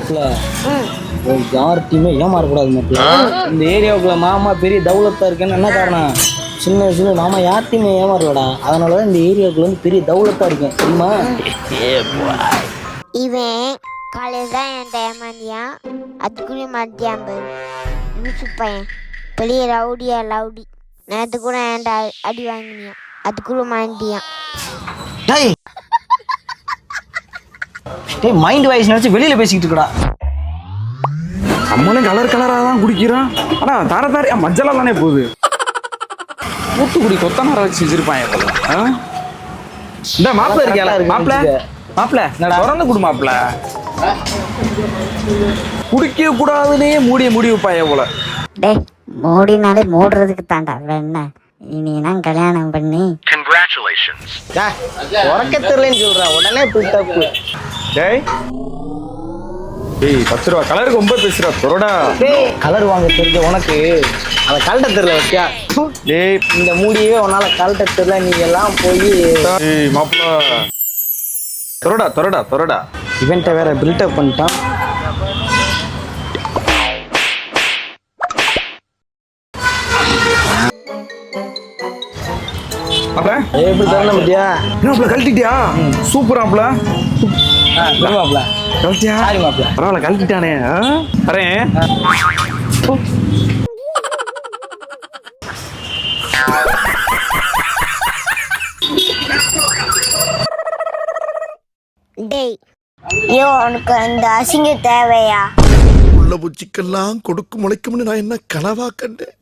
மாப்பிள்ள யார்கிட்டையுமே ஏமாறக்கூடாது மாப்பிள்ள. இந்த ஏரியாவுக்குள்ள மாமா பெரிய தௌலத்தா இருக்கேன்னு என்ன காரணம்? சின்ன வயசுல மாமா யார்கிட்டையுமே ஏமாறலடா. அதனாலதான் இந்த ஏரியாவுக்குள்ள வந்து பெரிய தௌலத்தா இருக்கேன் தெரியுமா? இவன் காலையில் தான் என்கிட்ட ஏமாந்தியான், அதுக்குள்ளே மாட்டியான் பாரு லூசு பையன். பெரிய ரவுடி நேற்று கூட என்கிட்ட அடி வாங்கினியான், அதுக்குள்ளே மாட்டியான். டேய் டேய் மைண்ட் வாய்ஸ் நினைச்சு வெளியில பேசிக்கிட்டு இருக்கடா. நம்மளும் கலராக தான் குடிக்கிறான். ஆனால் தார மஞ்சளாக தானே போகுது. ஊத்துக்குடி கொத்தனார வச்சு வச்சிருப்பான். இந்த மாப்பிள்ள இருக்கியா? மாப்பிள்ள திறந்து கொடு மாப்பிள்ள. குடிக்க கூடாதுன்னே மூடி வைப்பாய போல. டே மூடினாலே மூடுறதுக்கு தாண்டா என்ன இனிதான் கல்யாணம் பண்ணி. உறக்க தெரியலன்னு சொல்றா உடனே தப்பு. டேய் 10 ரூபா கலருக்கு ரொம்ப பேசுறா தொரடா. கலர் வாங்க தெரிஞ்ச உனக்கு அதை கழட்ட தெரியல வச்சியா? டேய் இந்த மூடியவே உன்னால கழட்ட தெரியல. நீ எல்லாம் போய் மாப்பிள்ள தொரடா. இவன்ட்ட வேற பில்டப் பண்ணிட்டான். எப்படி தரல பத்தியா? என்ன கழட்டிட்டியா? சூப்பர் மாப்பிள்ள. மாப்பிள்ள கழட்டியா? சாரி மாப்பிள்ள. பரவாயில்ல கழட்டிட்டானே. வரேன். டேய் ஐயோ உனக்கு அந்த அசிங்கம் தேவையா? உள்ள பூச்சிக்கெல்லாம் கொடுக்கு முளைக்கும்னு நான் என்ன கனவா கண்டேன்.